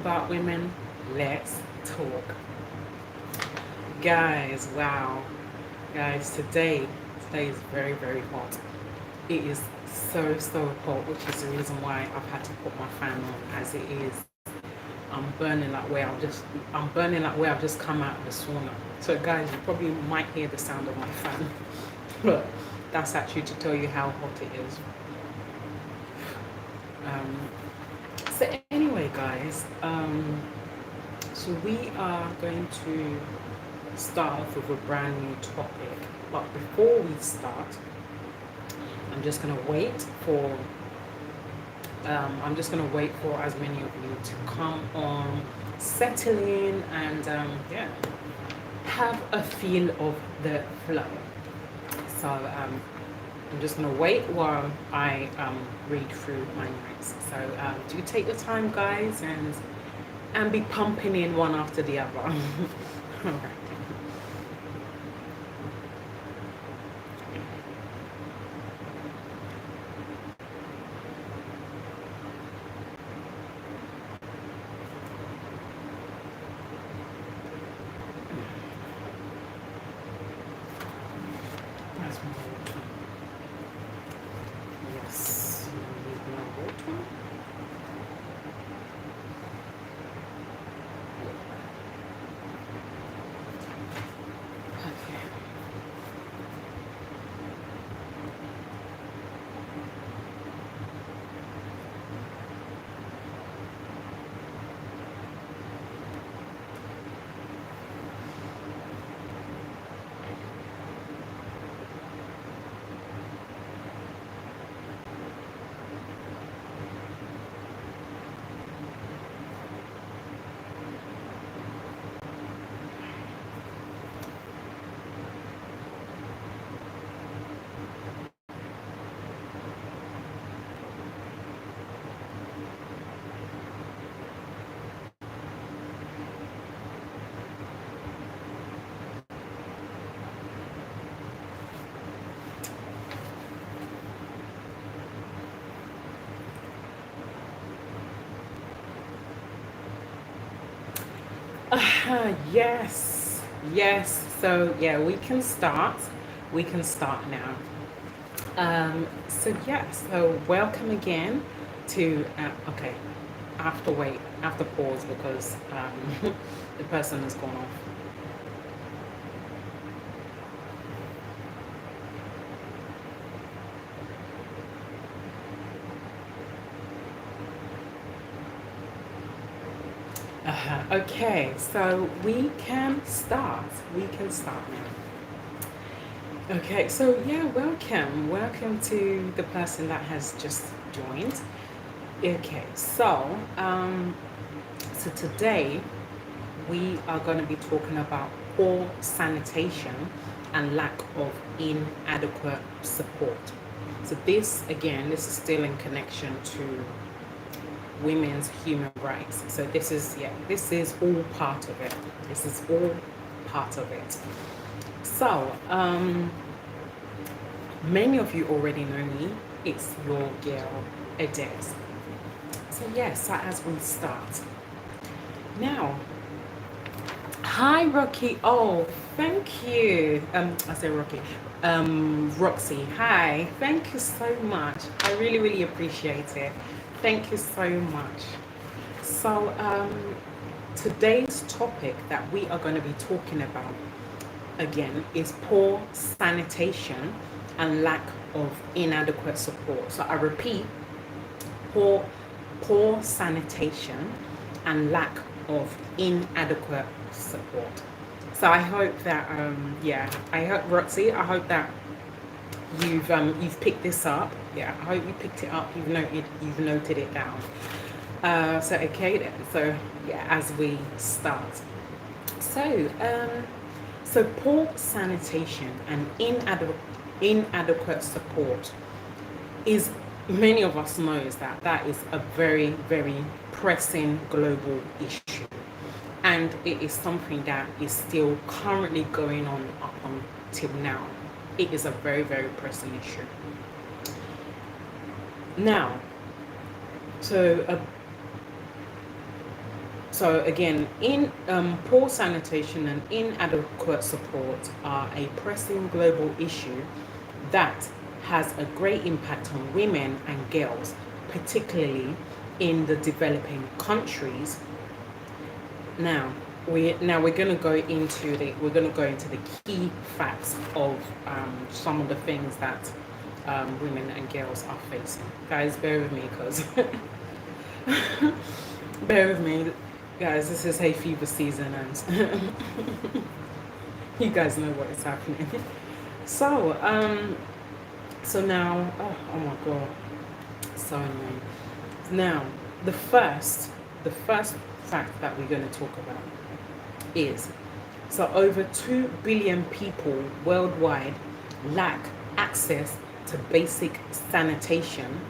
about women, let's talk. Guys, wow. Guys, today is very, very hot. It is so hot, which is the reason why I've had to put my fan on as it is. I'm burning like where I've just come out of the sauna. So guys, you probably might hear the sound of my fan. But that's actually to tell you how hot it is. Um, so anyway, guys, so we are going to start off with a brand new topic. But before we start, I'm just gonna wait for as many of you to come on, settle in, and have a feel of the flow. So I'm just gonna wait while I read through my notes. So do take the time, guys, and be pumping in one after the other. All right. That's more water. Yes, you need more water. Okay. Yes, yes. So yeah, we can start. We can start now. So yeah. So welcome again to. Okay, I have to wait. I have to pause because the person has gone off. Okay, so we can start. We can start now. Okay, so yeah, welcome. Welcome to the person that has just joined. Okay, so today we are going to be talking about poor sanitation and lack of inadequate support. So this again, this is still in connection to women's human rights. So this is all part of it. This is all part of it. So many of you already know me. It's your girl, Ades. So yes, so as we start now. Hi, Rocky. Oh, thank you. I say Rocky. Roxy. Hi. Thank you so much. I really, really appreciate it. Thank you so much. So, today's topic that we are going to be talking about again is poor sanitation and lack of inadequate support. So, I repeat, poor, poor sanitation and lack of inadequate support. So I hope that I hope Roxy, I hope that you've picked this up. Yeah, I hope you picked it up. You've noted it down. So okay then. So yeah, as we start. So so poor sanitation and inadequate support is, many of us knows that that is a very pressing global issue, and it is something that is still currently going on up until now. It is a very pressing issue. Now, so So again, in poor sanitation and inadequate support are a pressing global issue that has a great impact on women and girls, particularly in the developing countries. Now, we're going to go into the key facts of some of the things that women and girls are facing. Guys, bear with me because bear with me, guys. This is hay fever season, and you guys know what is happening. So, so now, oh my god, so annoying. Now, the first, the first fact that we're going to talk about is so over 2 billion people worldwide lack access to basic sanitation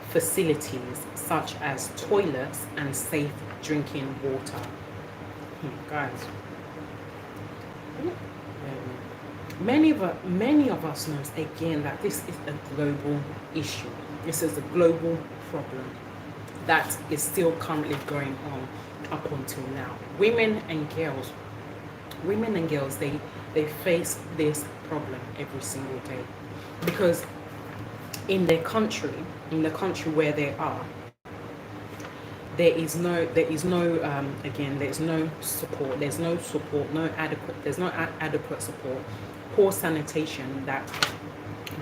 facilities such as toilets and safe drinking water. Guys, many of us knows again that this is a global issue. This is a global problem that is still currently going on up until now. Women and girls, they face this problem every single day because in the country where they are, there's no support. There's no adequate support. Poor sanitation that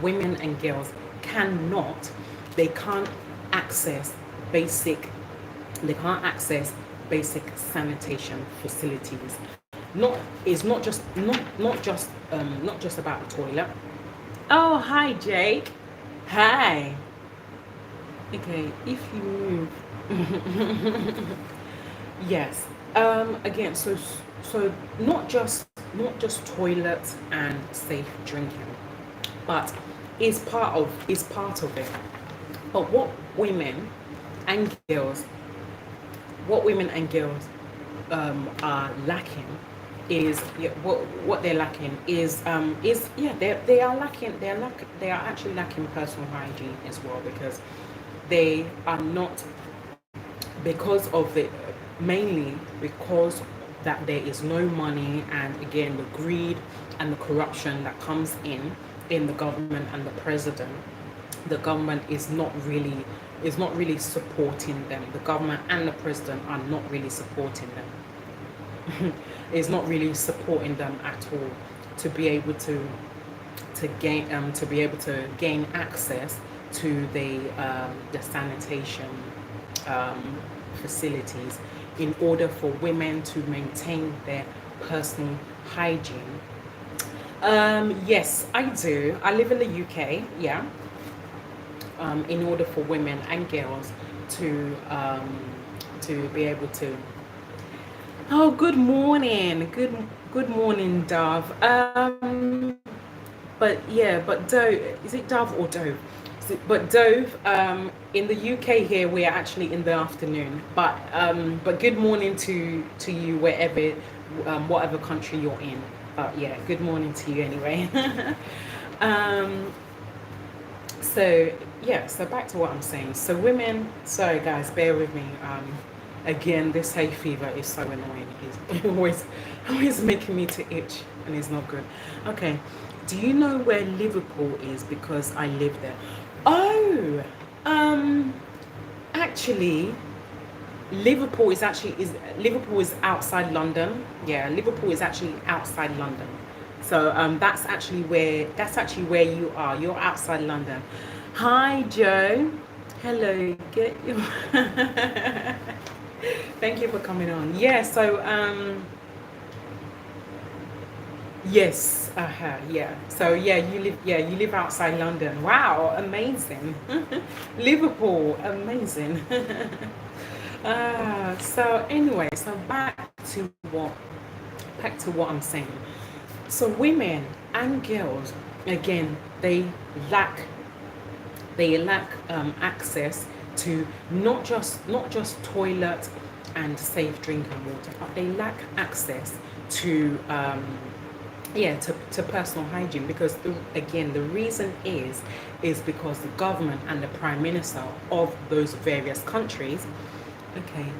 women and girls they can't access basic basic sanitation facilities. It's not just about the toilet. Oh, hi Jake. Hi. Okay, if you move. Yes. Again, so not just toilets and safe drinking, but is part of it. But and girls, what women and girls are lacking is what they're lacking is they are actually lacking personal hygiene as well, because they are not, because of the mainly because that there is no money, and again the greed and the corruption that comes in the government and the president. The government is not really supporting them. The government and the president are not really supporting them. Is not really supporting them at all to be able to gain access to the sanitation facilities in order for women to maintain their personal hygiene. Yes, I do. I live in the UK, yeah. In order for women and girls to be able to. Oh, good morning, good morning, Dove. But Dove, is it Dove or Dove? But Dove, in the UK here we are actually in the afternoon. But good morning to you wherever, whatever country you're in. Yeah, good morning to you anyway. So yeah, so back to what I'm saying. So women, sorry guys, bear with me. Again, this hay fever is so annoying. It's always making me to itch, and it's not good. Okay, do you know where Liverpool is? Because I live there. Oh, actually, Liverpool is outside London. Yeah, Liverpool is actually outside London. So that's actually where you are. You're outside London. Hi, Joe. Hello. Thank you for coming on. Yeah. So yes. Yeah. So yeah, you live outside London. Wow, amazing. Liverpool, amazing. So anyway, so back to what I'm saying. So women and girls, again, they lack access to not just toilet and safe drinking water, but they lack access to to personal hygiene, because the reason is because the government and the prime minister of those various countries. Okay,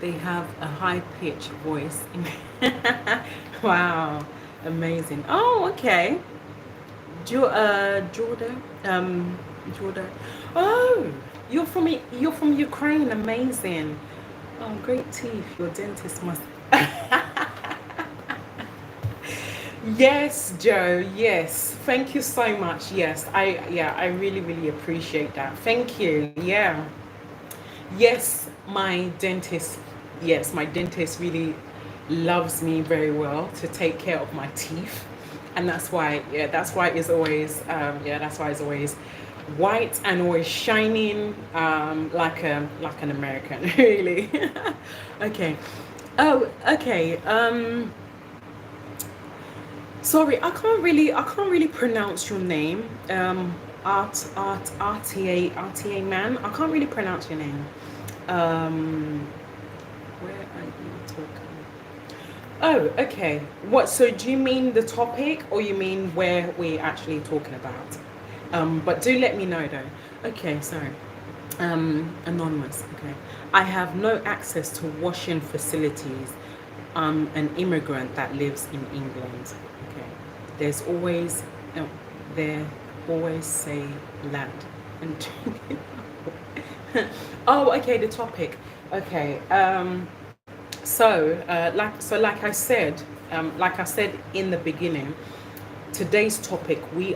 They have a high pitched voice. Wow, amazing. Oh, okay. Jordan. Jordan. Oh, you're from Ukraine. Amazing. Oh, great teeth. Your dentist must. Yes, Joe. Yes. Thank you so much. Yes. I really really appreciate that. Thank you. Yeah. Yes, my dentist. Yes, my dentist really loves me very well to take care of my teeth, and that's why. Yeah, that's why it's always. Yeah, that's why it's always white and always shining, like an American. Really. Okay. Oh, okay. Sorry, I can't really pronounce your name. RTA man. I can't really pronounce your name. Um, where are you talking? Oh, okay. What? So do you mean the topic, or you mean where we're actually talking about? But do let me know though. Okay, sorry. Anonymous. Okay. I have no access to washing facilities. I'm an immigrant that lives in England. Okay. There's always, uh, there always say lad and oh, okay, the topic. Okay. Like I said in the beginning, today's topic we're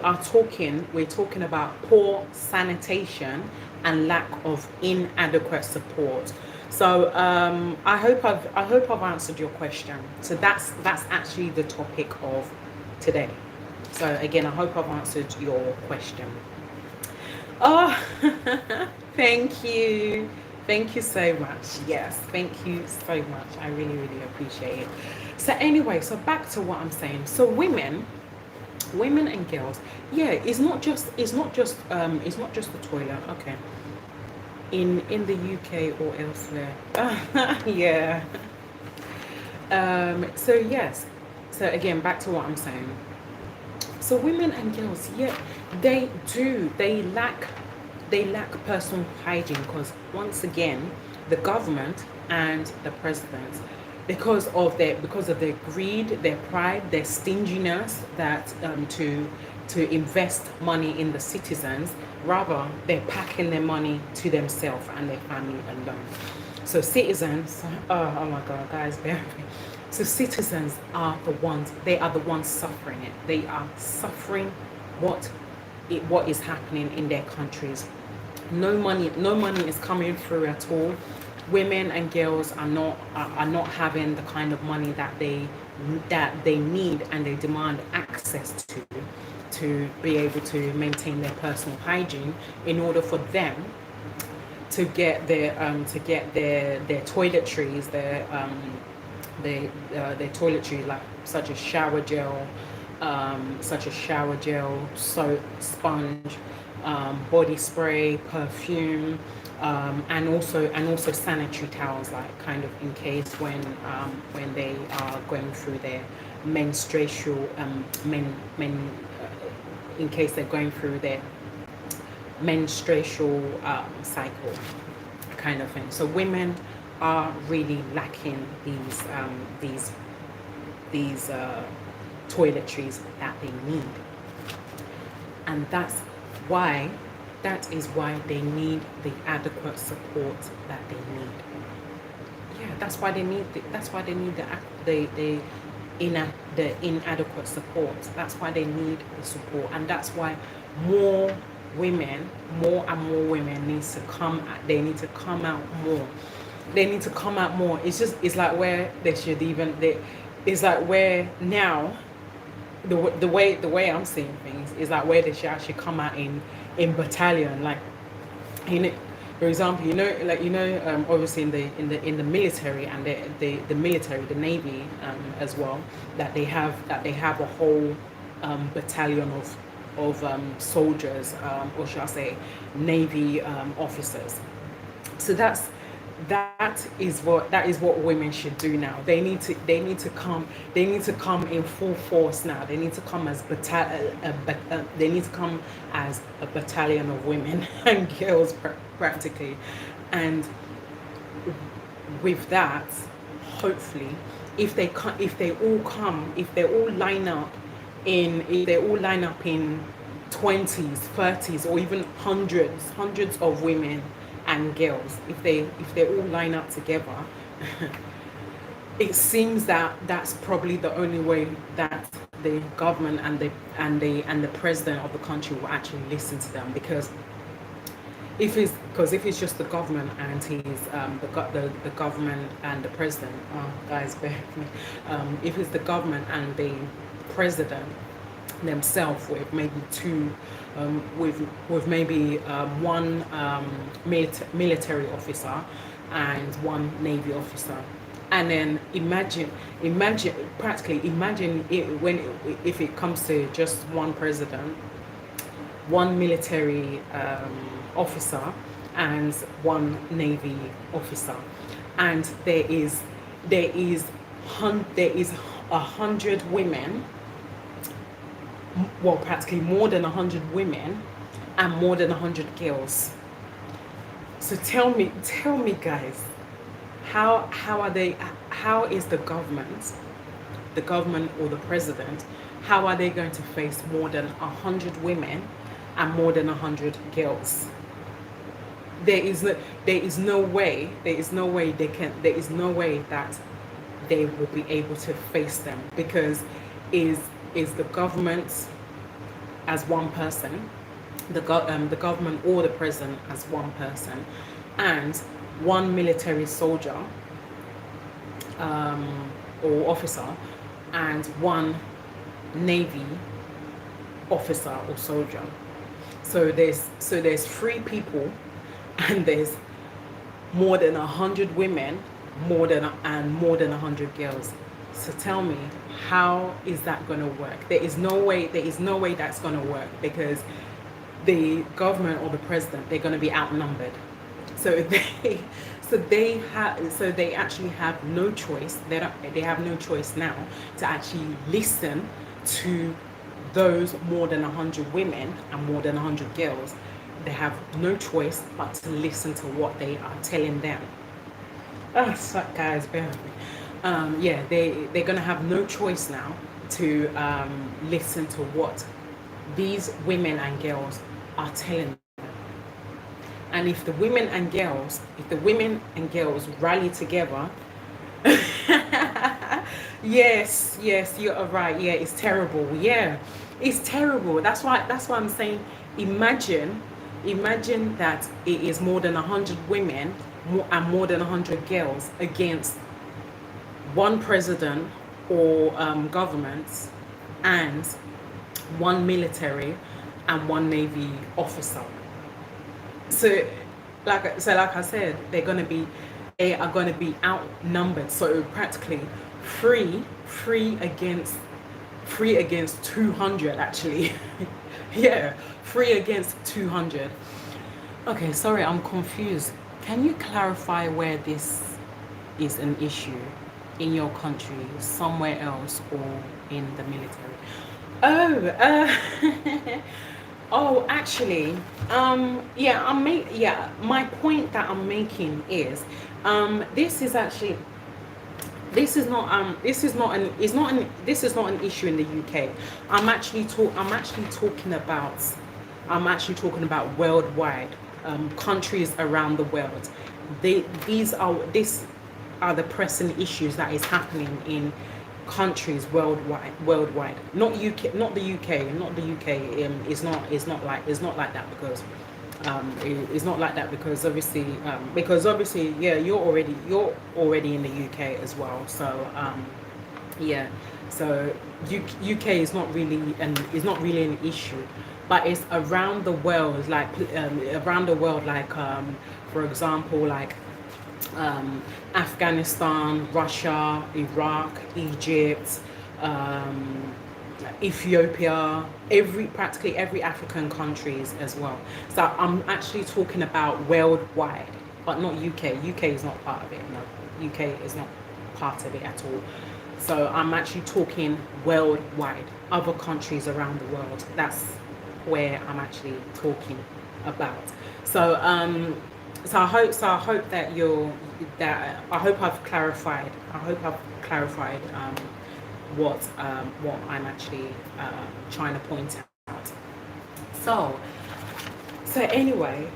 talking about poor sanitation and lack of inadequate support. So I hope I've answered your question. So that's actually the topic of today. So again, I hope I've answered your question. Oh, thank you. Thank you so much. Yes, thank you so much. I really, really appreciate it. So anyway, so back to what I'm saying. So women and girls, yeah, it's not just the toilet. Okay. In the UK or elsewhere. Yeah. So yes. So again, back to what I'm saying. So women and girls, yeah, they lack personal hygiene because once again, the government and the president, because of their greed, their pride, their stinginess, that to invest money in the citizens, rather they're packing their money to themselves and their family alone. So citizens, oh my God, guys, bear with me. So citizens are the ones, they are the ones suffering it. They are suffering what is happening in their countries. No money is coming through at all. Women and girls are not having the kind of money that they need and they demand access to be able to maintain their personal hygiene in order for them to get their toiletries, their toiletries, like such as shower gel, soap, sponge, body spray, perfume, and also sanitary towels, like kind of in case when they are going through their menstrual in case they're going through their menstrual cycle, kind of thing. So women are really lacking these toiletries that they need, and that is why they need the adequate support that they need. Yeah, that's why they need the inadequate support. That's why they need the support, and that's why more more and more women needs to come. They need to come out more. They need to come out more. It's like where they should even it's like where now the way I'm seeing things is like where they should actually come out in battalion, like, you know, for example, obviously in the military, and the military, the navy, as well, that they have a whole battalion of soldiers, or should I say navy officers. So that is what women should do now. They need to come in full force now. They need to come as they need to come as a battalion of women and girls, practically. And with that, hopefully, if they all come, if they all line up in 20s, 30s, or even hundreds of women and girls, if they all line up together, it seems that that's probably the only way that the government and the president of the country will actually listen to them. Because if it's just the government and the government and the president, guys, bear with me. If it's the government and the president themselves, with maybe two, with maybe one military officer and one navy officer, and then imagine if it comes to just one president, one military officer, and one navy officer, and there is 100 women, well, practically more than 100 women and more than 100 girls. So tell me guys, how is the government or the president, how are they going to face more than 100 women and more than 100 girls? There is no way that they will be able to face them, because is the government as one person, the government or the president as one person, and one military soldier or officer and one navy officer or soldier. So there's 3 people, and there's more than 100 women, more than 100 girls. So tell me, how is that going to work? There is no way that's going to work, because the government or the president, they're going to be outnumbered. So they actually have no choice. They have no choice now to actually listen to those more than 100 women and more than 100 girls. They have no choice but to listen to what they are telling them. Guys, bear with me. They're gonna have no choice now to listen to what these women and girls are telling them. And if the women and girls rally together, yes, you're right. Yeah, it's terrible. Yeah, it's terrible. That's why I'm saying, imagine that it is more than 100 women and more than 100 girls against one president or government, and one military and one navy officer. So like I said, they are going to be outnumbered. So practically three against 200, actually. Yeah, 3 against 200. Okay, sorry, I'm confused. Can you clarify where this is an issue in your country, somewhere else, or in the military? Oh, actually, my point that I'm making is, this is not an issue in the UK. I'm actually talking about worldwide, countries around the world. These are the pressing issues that is happening in countries worldwide. Not the UK. It's not like that, because it's not like that because obviously you're already in the UK as well. So so UK is not really an issue, but it's around the world, like for example, like Afghanistan, Russia, Iraq, Egypt, Ethiopia, practically every African countries as well. So I'm actually talking about worldwide, but not UK. UK is not part of it. No, UK is not part of it at all. So I'm actually talking worldwide, other countries around the world. That's where I'm actually talking about. So I hope that that I hope I've clarified. What I'm actually trying to point out. So anyway.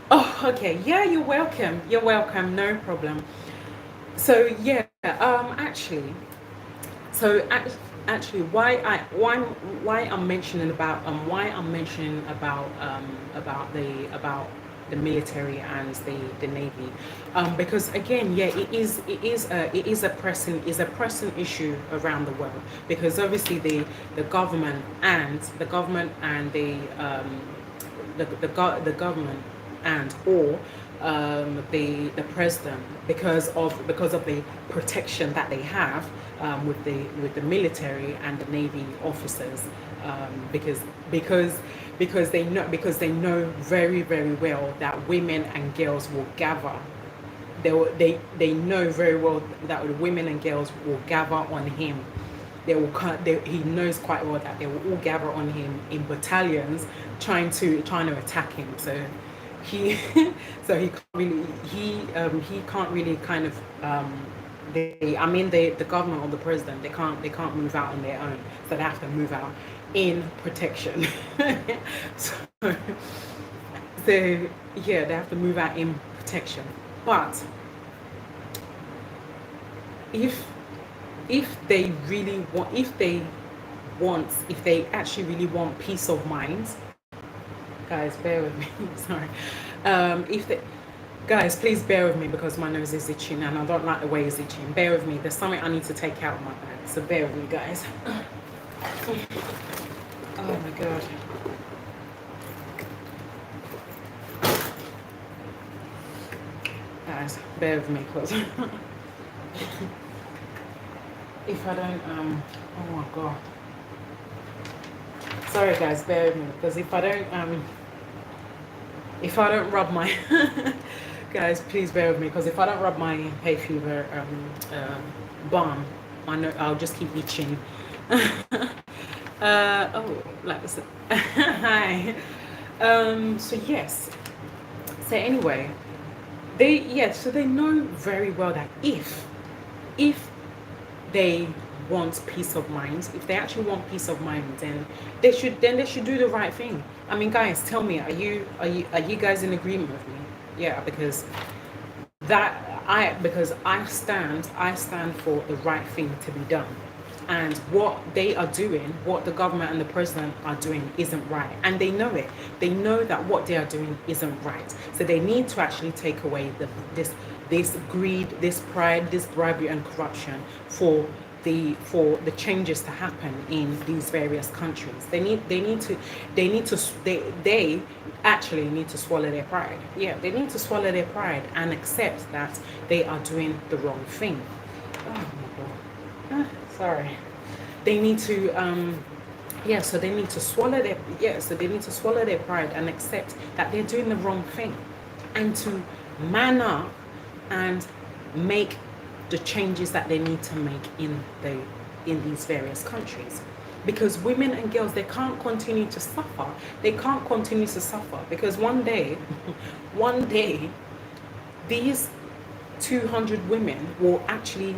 Oh, okay. Yeah, you're welcome. You're welcome. No problem. So yeah, actually, so actually, why I'm mentioning about the military and the navy, because again, yeah, it is a pressing issue around the world, because obviously the government and the government and or the president, because of the protection that they have with the military and the navy officers, because they know very, very well that women and girls will gather. They know very well that the women and girls will gather on him. He knows quite well that they will all gather on him in battalions, trying to attack him. So he so he can't really kind of the government or the president, they can't move out on their own, so they have to move out in protection. so, so yeah, they have to move out in protection. But if they really want, if they actually really want peace of mind, guys, bear with me. Sorry. If they Guys, please bear with me because my nose is itching and I don't like the way it's itching. Bear with me. There's something I need to take out of my bag. So bear with me, guys. Oh my God. Guys, bear with me because if I don't, oh my God. Sorry guys, bear with me because if I don't rub my guys, please bear with me because if I don't rub my hay fever balm, I'll just keep itching. Oh, like this. Hi. So yes. So anyway, so they know very well that if they want peace of mind, if they actually want peace of mind, then they should do the right thing. I mean, guys, tell me, are you guys in agreement with me? Yeah, because I stand for the right thing to be done. And what they are doing, what the government and the president are doing isn't right. And they know it. They know that what they are doing isn't right. So they need to actually take away this greed, this pride, this bribery and corruption for the changes to happen in these various countries. They actually need to swallow their pride. Yeah, they need to swallow their pride and accept that they are doing the wrong thing. Oh my God. Sorry. They need to so they need to swallow their pride and accept that they're doing the wrong thing, and to man up and make the changes that they need to make in these various countries. Because women and girls, they can't continue to suffer. They can't continue to suffer because one day these 200 women will actually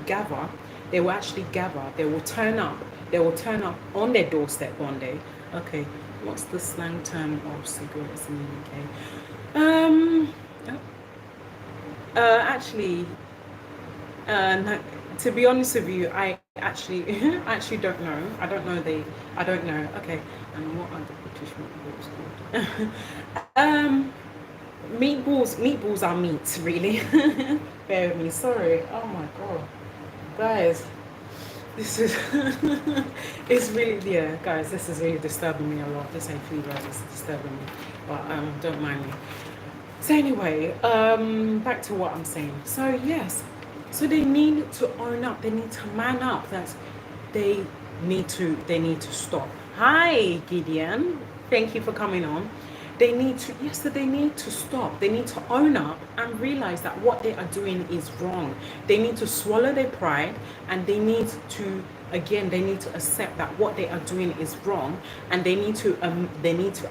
gather. They will turn up on their doorstep one day. Okay, what's the slang term of cigarettes in the UK? Actually, no, to be honest with you, I actually don't know. I don't know. Okay, and what are the British meatballs called? Meatballs are meat, really. Bear with me. Sorry. Oh my God, guys, this is it's really, yeah, guys, this is really disturbing me a lot. This ain't fever, it's disturbing me, but don't mind me. So anyway, back to what I'm saying. So yes, so they need to own up. They need to man up that they need to stop. Hi, Gideon. Thank you for coming on. They need to stop. They need to own up and realize that what they are doing is wrong. They need to swallow their pride, and they need to accept that what they are doing is wrong, and they need to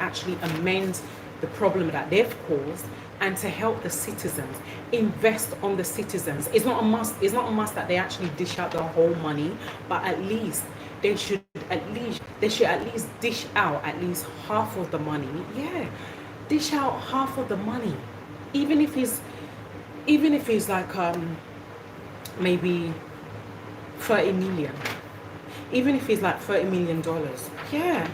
actually amend the problem that they've caused, and to help the citizens, invest on the citizens. It's not a must. It's not a must that they actually dish out the whole money, but at least they should at least dish out at least half of the money. Yeah, dish out half of the money, even if it's like maybe 30 million, even if it's like $30 million. Yeah,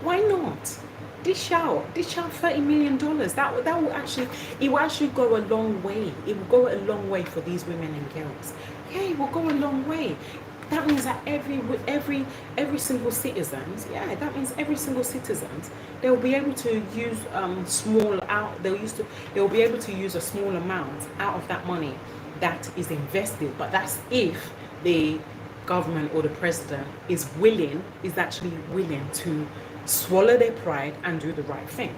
why not? Dish out $30 million. That will actually, it will actually go a long way. It will go a long way for these women and girls. Yeah, it will go a long way. That means that every single citizens, yeah, that means every single citizens, they'll be able to use they'll be able to use a small amount out of that money that is invested. But that's if the government or the president is actually willing to swallow their pride and do the right thing.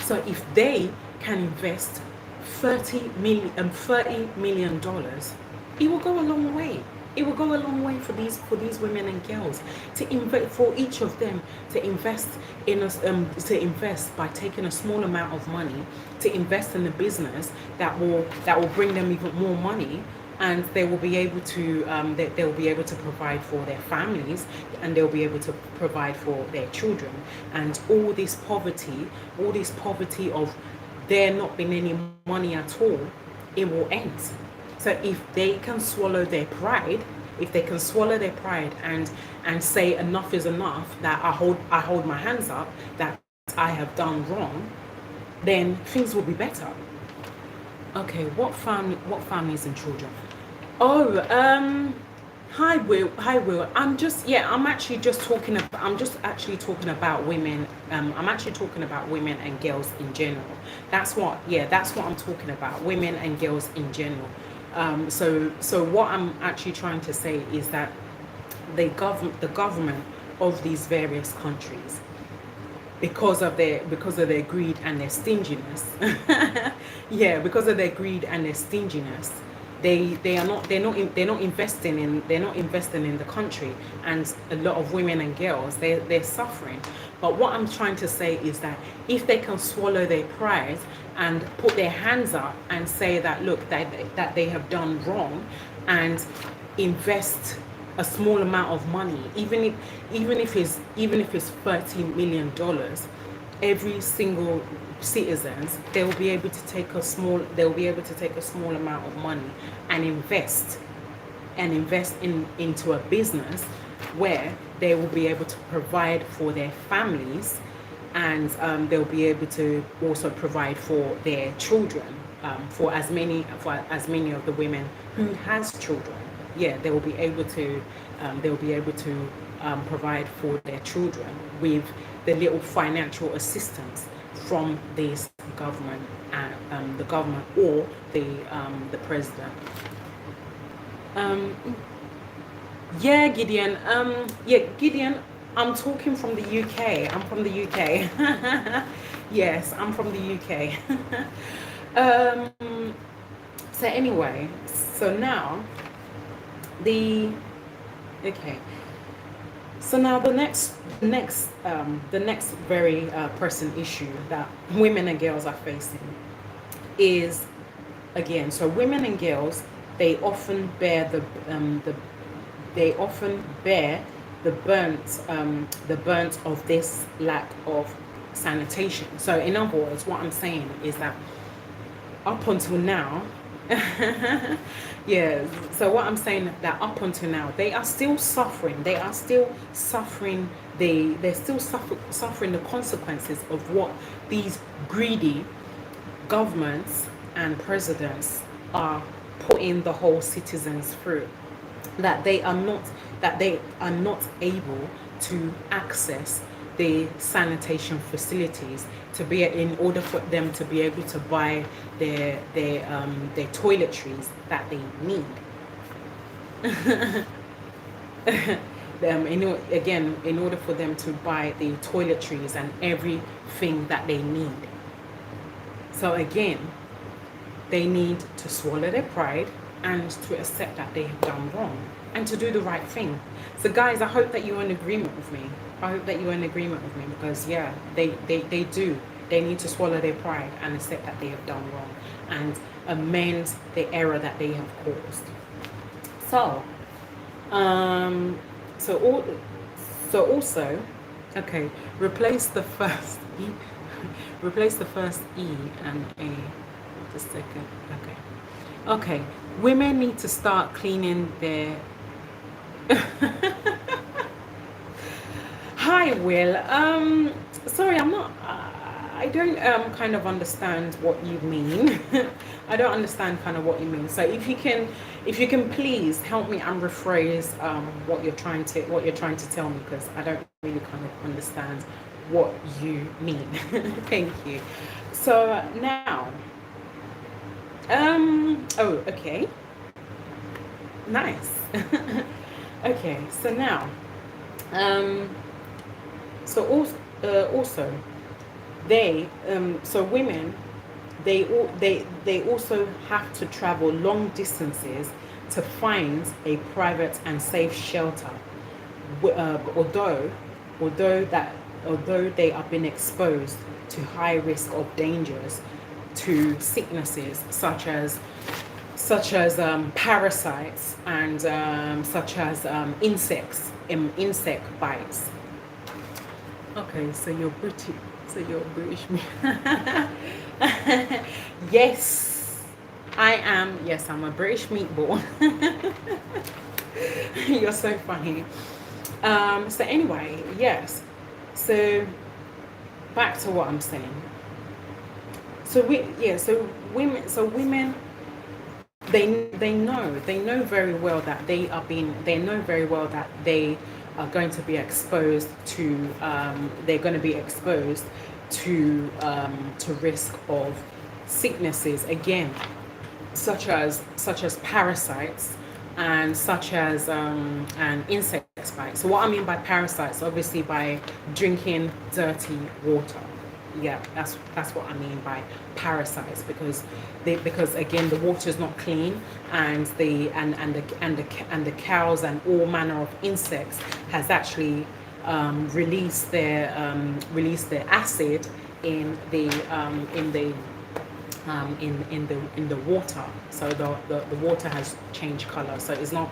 So if they can invest $30 million, it will go a long way. It will go a long way for these women and girls to invest, for each of them to invest by taking a small amount of money to invest in a business that will bring them even more money, and they will be able to they'll be able to provide for their families, and they'll be able to provide for their children. And all this poverty of there not being any money at all, it will end. So if they can swallow their pride, and say enough is enough, that I hold my hands up, that I have done wrong, then things will be better. Okay, what families and children? Oh, hi Will. I'm actually talking about women. I'm actually talking about women and girls in general. That's what I'm talking about, women and girls in general. So what I'm actually trying to say is that the government of these various countries, because of their greed and their stinginess, because of their greed and their stinginess, they're not investing in the country, and a lot of women and girls, they're suffering. But what I'm trying to say is that if they can swallow their pride and put their hands up and say that, look, that they have done wrong, and invest a small amount of money, even if it's $30 million, every single citizens, they'll be able to take a small amount of money and invest into a business where they will be able to provide for their families, and they'll be able to also provide for their children, for as many of the women who has children. Yeah, they will be able to provide for their children with the little financial assistance from this government, the government or the president. Gideon. Gideon, I'm talking from the UK. I'm from the UK. Yes, I'm from the UK. So anyway, so now the next very pressing issue that women and girls are facing is, again, so women and girls, they often bear the burnt of this lack of sanitation. So in other words, what I'm saying is that up until now, so what I'm saying, that up until now, they are still suffering. They're still suffering the consequences of what these greedy governments and presidents are putting the whole citizens through. That they are not able to access the sanitation facilities in order for them to be able to buy their toiletries that they need. In order for them to buy the toiletries and everything that they need. So again, they need to swallow their pride and to accept that they have done wrong and to do the right thing. So guys, I hope that you're in agreement with me. Because they do. They need to swallow their pride and accept that they have done wrong and amend the error that they have caused. So, um, so all, so also, okay, replace the first E, replace the first E and A. The second, okay, okay. Women need to start cleaning their. Hi, Will. Sorry, I'm not. I don't kind of understand what you mean. I don't understand kind of what you mean. So if you can please help me and rephrase what you're trying to tell me, because I don't really kind of understand what you mean. Thank you. So now, oh, okay, nice. Okay, so now, so also they so women, they also have to travel long distances to find a private and safe shelter, although they have been exposed to high risk of dangers, to sicknesses such as parasites and such as insect bites. Okay, so you're British. So you're British. Yes, I am. Yes, I'm a British meatball. You're so funny. So anyway, yes. So back to what I'm saying. So women, they know very well that they know very well that they are going to be exposed to they're going to be exposed to risk of sicknesses, again, such as parasites and such as and insect bites. So what I mean by parasites, obviously by drinking dirty water. Yeah, that's what I mean by parasites, because again the water is not clean, and the cows and all manner of insects has actually released their acid in the water. So the water has changed color. So it's not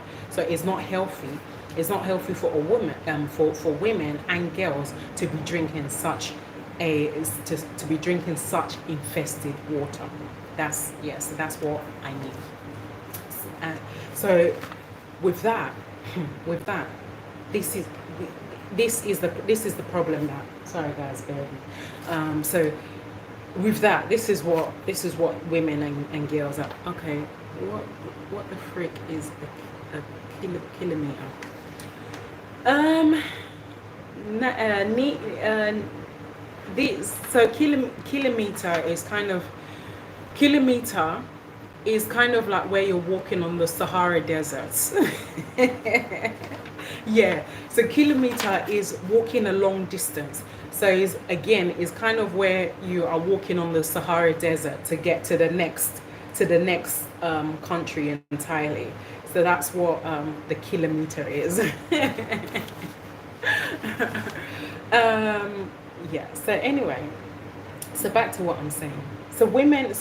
healthy. It's not healthy for a woman, for women and girls to be drinking such infested water. That's what I mean. So with that, this is the problem that, sorry guys, bear with me. So with that, this is what women and girls are. Okay, what the frick is a kilometer? Kilometer is kind of like where you're walking on the Sahara deserts. Yeah, so kilometer is walking a long distance. So is kind of where you are walking on the Sahara desert to get to the next country entirely. So that's what the kilometer is. Yeah, so anyway, so back to what I'm saying. So women,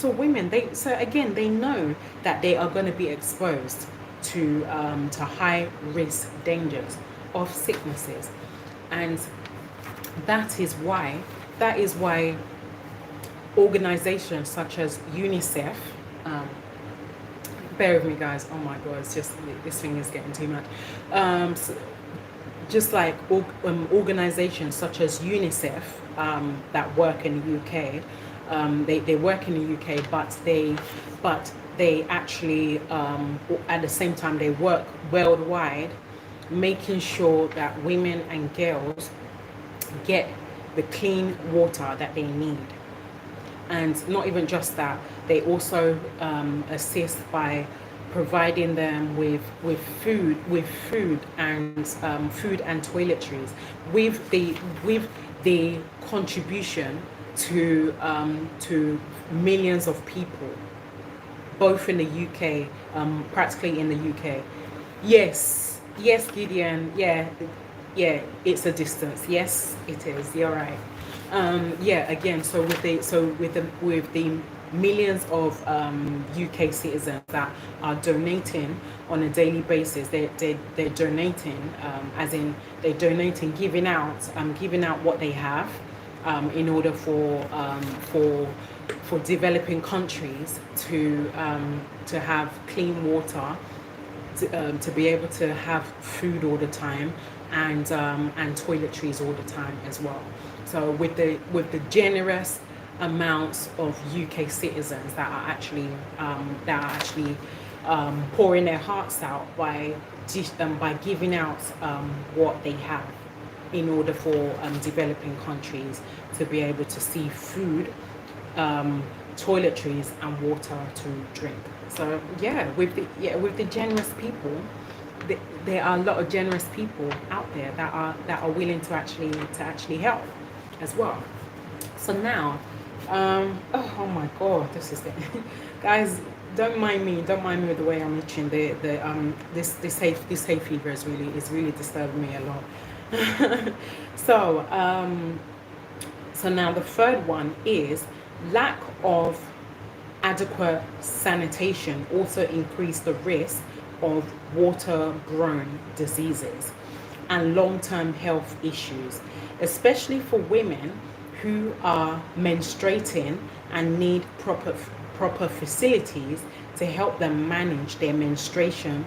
they know that they are going to be exposed to high risk dangers of sicknesses, and that is why organizations such as UNICEF, bear with me guys, oh my god, it's just, this thing is getting too much. Just like organizations such as UNICEF that work in the UK, they work in the UK, but they actually at the same time they work worldwide, making sure that women and girls get the clean water that they need. And not even just that, they also assist by providing them with food and toiletries, with the contribution to millions of people, both in the UK, practically in the UK. Yes, Gideon. Yeah, it's a distance. Yes, it is. You're right. Yeah, again, with the millions of UK citizens that are donating on a daily basis, they're donating, as in they're donating, giving out what they have, in order for developing countries to have clean water, to be able to have food all the time, and toiletries all the time as well. So with the generous amounts of UK citizens that are actually pouring their hearts out by giving out what they have in order for developing countries to be able to see food, toiletries, and water to drink. So yeah, with the generous people, there are a lot of generous people out there that are willing to actually help as well. So now, oh my God, this is it, guys. Don't mind me with the way I'm itching. This hay fever is really disturbing me a lot. so so now the third one is lack of adequate sanitation also increase the risk of water-borne diseases and long-term health issues, especially for women who are menstruating and need proper facilities to help them manage their menstruation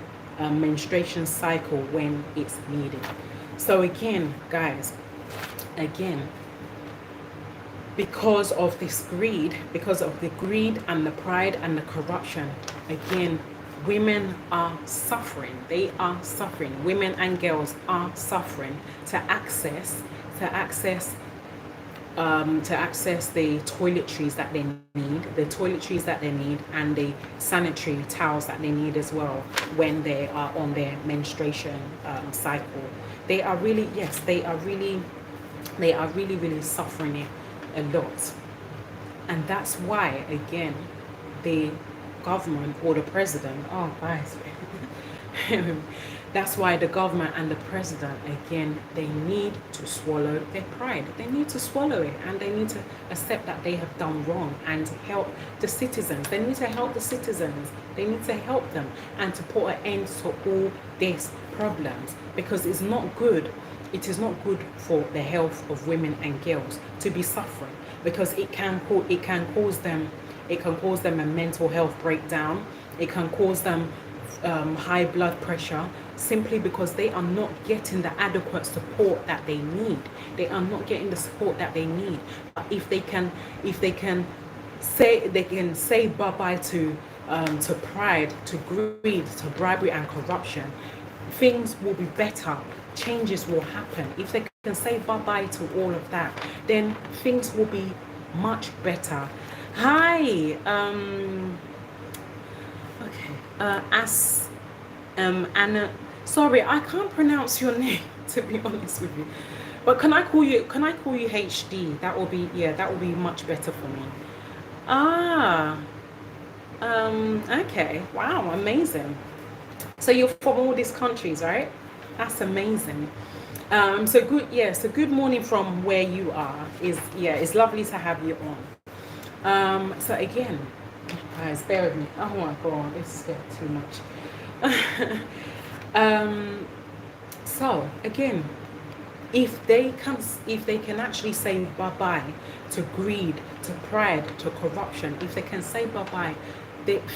cycle when it's needed. So again, guys, because of the greed and the pride and the corruption, again, women are suffering. They are suffering. Women and girls are suffering to access the toiletries that they need, and the sanitary towels that they need as well when they are on their menstruation cycle. They are really really suffering it a lot. And that's why, again, the government or the president, oh guys, that's why the government and the president, again, they need to swallow their pride. They need to swallow it, and they need to accept that they have done wrong and help the citizens. They need to help the citizens. They need to help them and to put an end to all these problems, because it's not good. It is not good for the health of women and girls to be suffering, because it can cause them a mental health breakdown. It can cause them high blood pressure, simply because they are not getting the adequate support that they need. They are not getting the support that they need. But if they can say bye-bye to pride, to greed, to bribery and corruption, things will be better. Changes will happen. If they can say bye-bye to all of that, then things will be much better. Hi, okay, Anna, sorry, I can't pronounce your name, to be honest with you, but can I call you HD? That will be much better for me. Okay, wow, amazing. So you're from all these countries, right? That's amazing. So good morning from where you are. It's lovely to have you on. So again, guys, bear with me. Oh my God, this is getting too much. So again, if they can actually say bye-bye to greed, to pride, to corruption, if they can say bye-bye,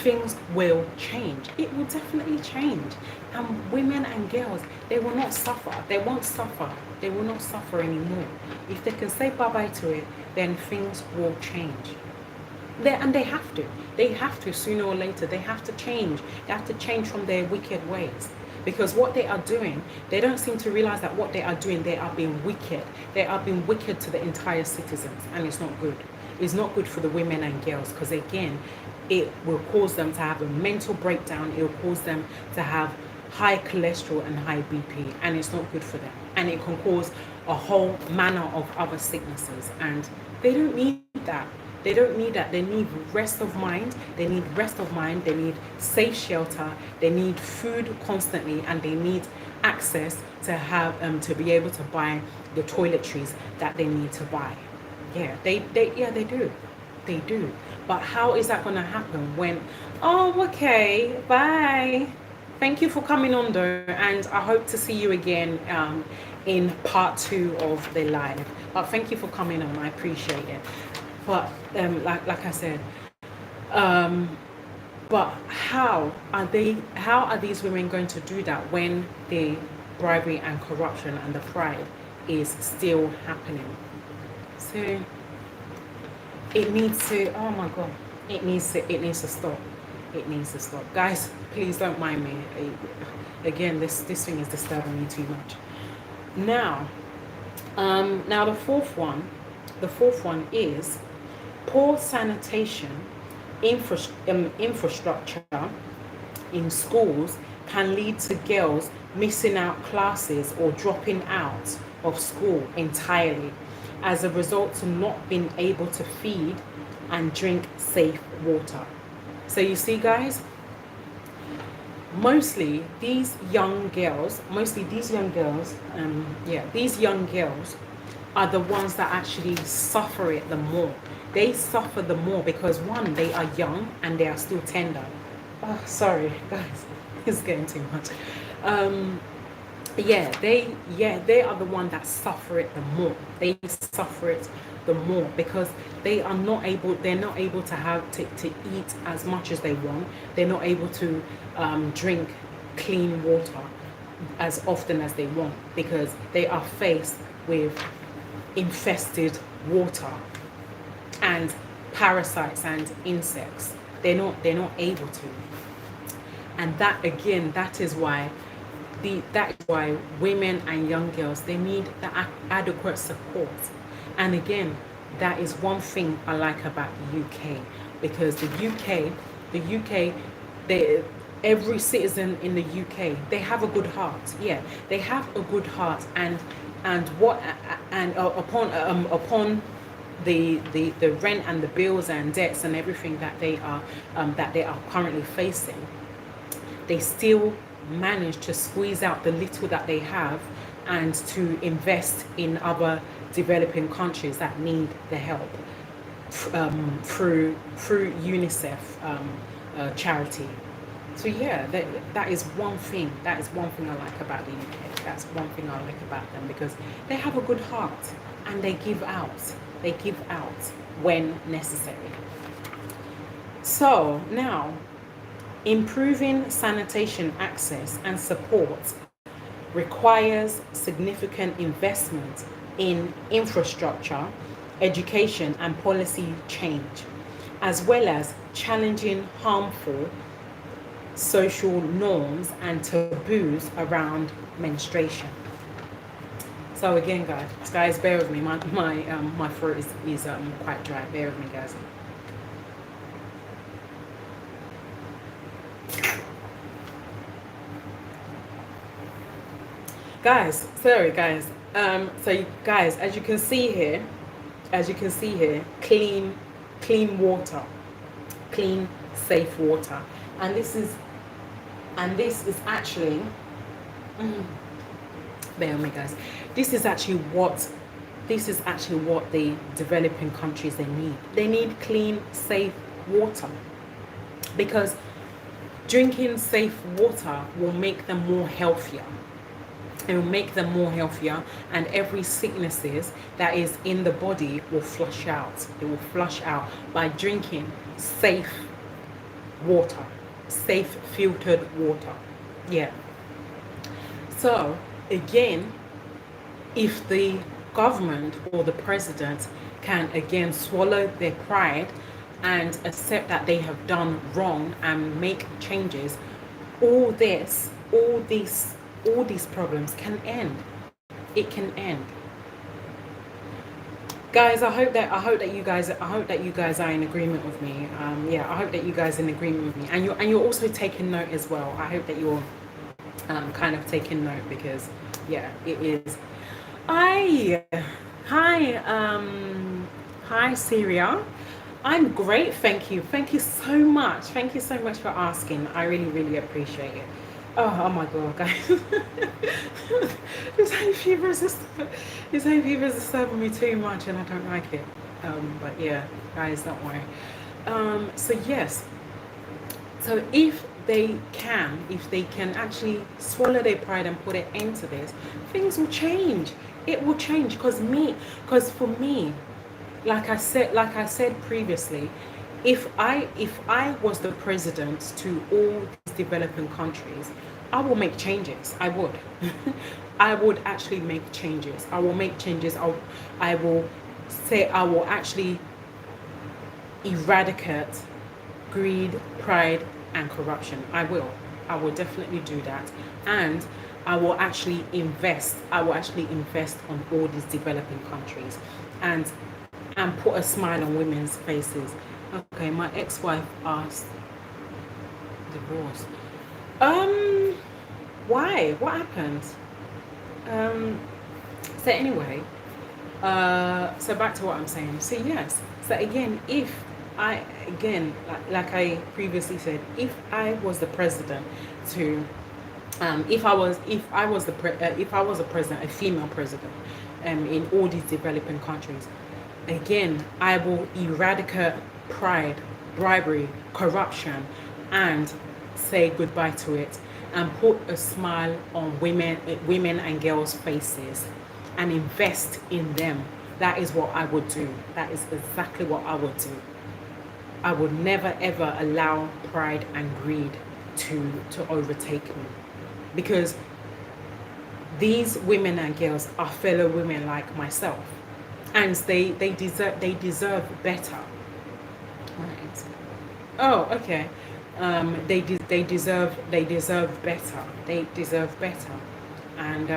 things will change. It will definitely change. And women and girls, they will not suffer. They won't suffer. They will not suffer anymore. If they can say bye-bye to it, then things will change. They have to. They have to, sooner or later. They have to change. They have to change from their wicked ways. Because what they are doing, they don't seem to realize that what they are doing, they are being wicked. They are being wicked to the entire citizens, and it's not good. It's not good for the women and girls, because again, it will cause them to have a mental breakdown. It will cause them to have high cholesterol and high BP, and it's not good for them. And it can cause a whole manner of other sicknesses, and they don't need that. They don't need that. They need rest of mind. They need rest of mind. They need safe shelter. They need food constantly, and they need access to have to be able to buy the toiletries that they need to buy. Yeah, they do. They do. But how is that going to happen when, oh, okay, bye. Thank you for coming on though, and I hope to see you again in part 2 of the live. But thank you for coming on. I appreciate it. But like I said, um, but how are these women going to do that when the bribery and corruption and the pride is still happening? So it needs to, oh my god, it needs to stop. It needs to stop. Guys, please don't mind me. Again, this thing is disturbing me too much. Now, now the fourth one is poor sanitation infrastructure in schools can lead to girls missing out classes or dropping out of school entirely as a result of not being able to feed and drink safe water. So you see, guys, mostly these young girls are the ones that actually suffer it the more. They suffer the more because one, they are young and they are still tender. Oh, sorry, guys, it's getting too much. They are the one that suffer it the more. They suffer it the more because they're not able to have to eat as much as they want. They're not able to drink clean water as often as they want because they are faced with infested water and parasites and insects. They're not able to. And that again, that is why women and young girls, they need the adequate support. And again, that is one thing I like about the UK, because the UK, every citizen in the UK, they have a good heart. Yeah, they have a good heart, and upon the rent and the bills and debts and everything that they are currently facing, they still manage to squeeze out the little that they have and to invest in other developing countries that need the help through UNICEF charity. So yeah, that is one thing. That is one thing I like about the UK. That's one thing I like about them, because they have a good heart and they give out. They give out when necessary. So now, improving sanitation access and support requires significant investment in infrastructure, education, and policy change, as well as challenging harmful social norms and taboos around menstruation. So again, guys, bear with me. My throat is quite dry. Bear with me, guys. Sorry guys. So guys, as you can see here, clean water, clean, safe water, and this is actually, bear with me, guys. This is actually what the developing countries they need. They need clean, safe water, because drinking safe water will make them more healthier. It will make them more healthier, and every sicknesses that is in the body will flush out. It will flush out by drinking safe water, safe filtered water. Yeah. So again, if the government or the president can again swallow their pride and accept that they have done wrong and make changes, all these problems can end. It can end. Guys, I hope that you guys are in agreement with me. I hope that you guys are in agreement with me, and you're also taking note as well. I hope that you're kind of taking note, because yeah, it is. Hi, Syria. I'm great, thank you. Thank you so much. Thank you so much for asking. I really appreciate it. Oh my god, guys. This hay fever is disturbing me too much, and I don't like it. But yeah, guys, don't worry. So yes, so if they can actually swallow their pride and put it into this, things will change. It will change because for me, like I said previously, if I was the president to all these developing countries, I will make changes. I would. I would actually make changes. I will make changes. I will say I will actually eradicate greed, pride, and corruption. I will. I will definitely do that. And I will actually invest. I will actually invest on all these developing countries and put a smile on women's faces. Okay, my ex-wife asked divorce. Um, why? What happened? Um, so anyway, so back to what I'm saying. So yes. So again, if I again like I previously said, if I was the president to if I was a president, a female president, in all these developing countries, again, I will eradicate pride, bribery, corruption, and say goodbye to it, and put a smile on women and girls' faces, and invest in them. That is what I would do. That is exactly what I would do. I would never ever allow pride and greed to overtake me, because these women and girls are fellow women like myself, and they deserve better. Right. Oh, okay. They deserve better. They deserve better, and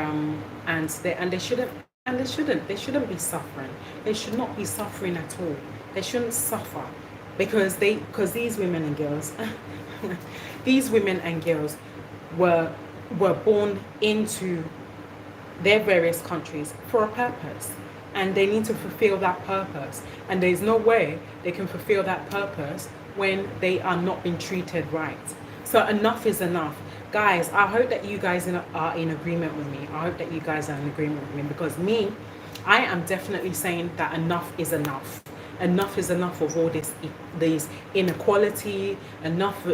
they shouldn't be suffering. They should not be suffering at all. They shouldn't suffer, because these women and girls, these women and girls were born into their various countries for a purpose, and they need to fulfill that purpose, and there's no way they can fulfill that purpose when they are not being treated right. So enough is enough, guys. I hope that you guys are in agreement with me. I hope that you guys are in agreement with me, because I am definitely saying that enough is enough. Enough is enough of all this inequality. Enough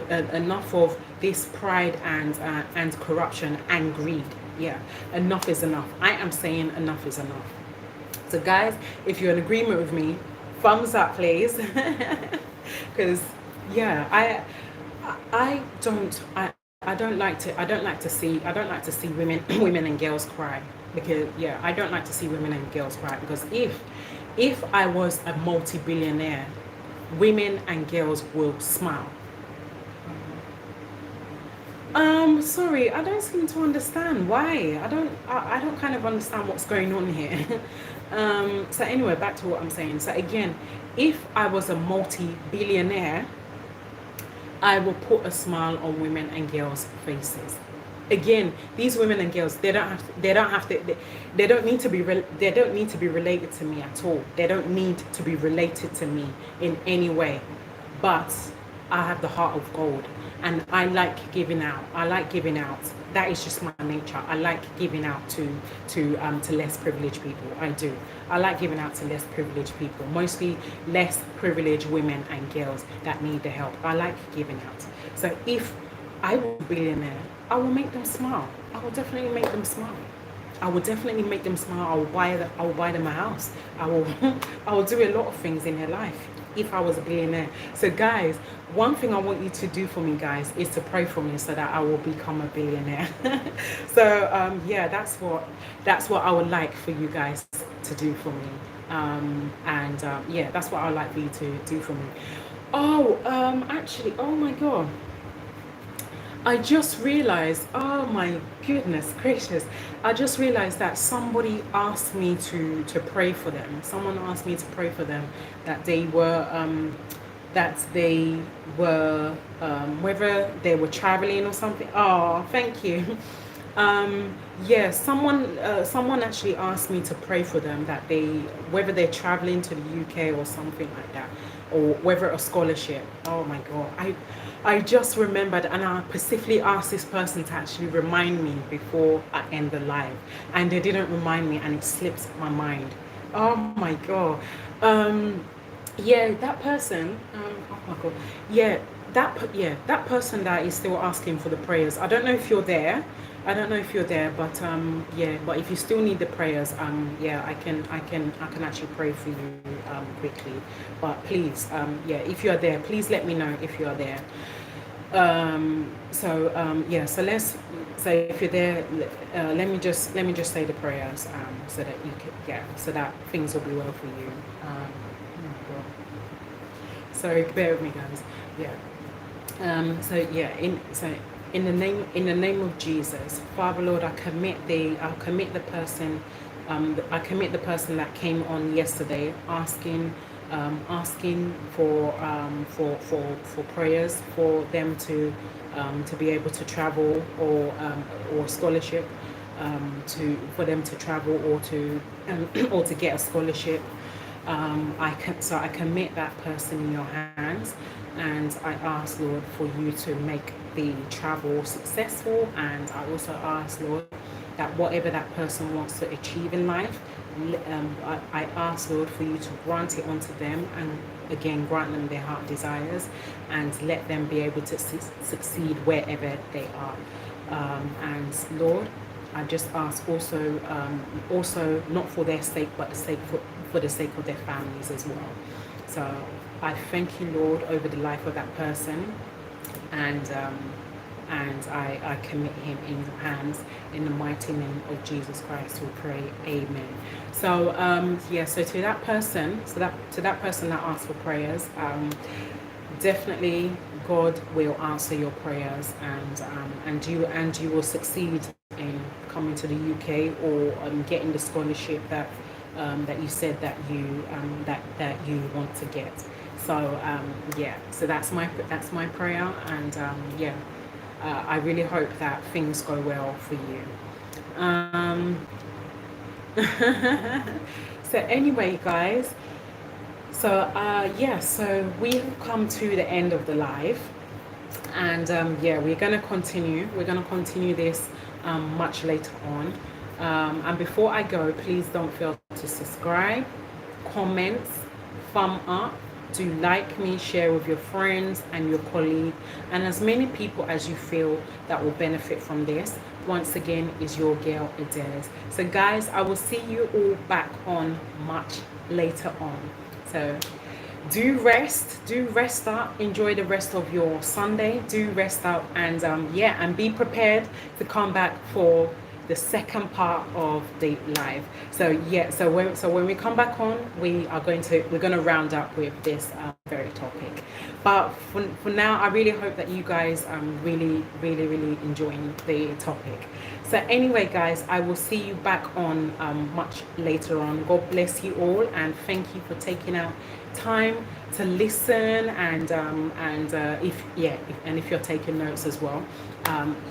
of this pride and corruption and greed. Yeah, enough is enough. I am saying enough is enough. So guys, if you're in agreement with me, thumbs up please. Because yeah, I don't like to see women and girls cry, because yeah, I don't like to see women and girls cry, because if I was a multi-billionaire, women and girls will smile. Sorry, I don't seem to understand why. I don't kind of understand what's going on here. So anyway, back to what I'm saying. So again, if I was a multi-billionaire, I will put a smile on women and girls' faces. Again, these women and girls, they don't need to be related to me at all. They don't need to be related to me in any way. But I have the heart of gold, and I like giving out. That is just my nature. I like giving out to less privileged people. I do. I like giving out to less privileged people, mostly less privileged women and girls that need the help. I like giving out. So if I were a billionaire, I will make them smile. I will definitely make them smile. I will definitely make them smile. I will buy them a house. I will do a lot of things in their life if I was a billionaire. So guys, one thing I want you to do for me, guys, is to pray for me so that I will become a billionaire. So yeah, that's what I would like for you guys to do for me. Yeah, that's what I would like for you to do for me. Oh, actually, oh my God. I just realized, oh my goodness gracious, I just realized that somebody asked me to pray for them. Someone asked me to pray for them, that they were, whether they were traveling or something. Oh, thank you. Yeah, someone actually asked me to pray for them, that whether they're traveling to the UK or something like that, or whether a scholarship. Oh my God, I just remembered, and I specifically asked this person to actually remind me before I end the live, and they didn't remind me, and it slipped my mind. Oh my God. Um, yeah, that person. Oh my god. Yeah, that person that is still asking for the prayers. I don't know if you're there. I don't know if you're there, but yeah. But if you still need the prayers, yeah, I can actually pray for you quickly. But please, yeah, if you are there, please let me know if you are there. Yeah, so if you're there, let me just say the prayers so that you can, yeah, so that things will be well for you. Oh God. So bear with me, guys. Yeah. So yeah, in the name of Jesus, Father Lord, I commit the person that came on yesterday asking for prayers for them to be able to travel or scholarship for them to travel or to or to get a scholarship. So I commit that person in your hands, and I ask, Lord, for you to make the travel successful. And I also ask, Lord, that whatever that person wants to achieve in life, I ask, Lord, for you to grant it unto them, and again grant them their heart desires, and let them be able to succeed wherever they are. And Lord, I just ask also not for their sake, but for the sake of their families as well. So I thank you, Lord, over the life of that person, and I commit him in your hands. In the mighty name of Jesus Christ, we pray. Amen. So yeah, so to that person, that asked for prayers, definitely God will answer your prayers, and you will succeed in coming to the UK, or getting the scholarship that you said that you want to get. So yeah, so that's my prayer, and yeah, I really hope that things go well for you. So anyway, guys, so yeah, so we've come to the end of the live, and yeah, we're gonna continue. We're gonna continue this much later on. And before I go, please don't fail to subscribe, comments, thumb up, do like me, share with your friends and your colleague, and as many people as you feel that will benefit from this. Once again, is your girl Adair. So guys, I will see you all back on much later on. So do rest up, enjoy the rest of your Sunday, do rest up, and yeah, and be prepared to come back for the second part of the live. So yeah, so when we come back on, we're going to round up with this very topic. But for now, I really hope that you guys really enjoying the topic. So anyway, guys, I will see you back on much later on. God bless you all, and thank you for taking out time to listen, and if you're taking notes as well,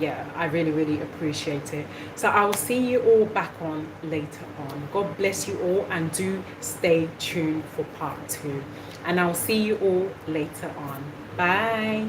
yeah, I really appreciate it. So I will see you all back on later on. God bless you all, and do stay tuned for part 2, and I'll see you all later on. Bye.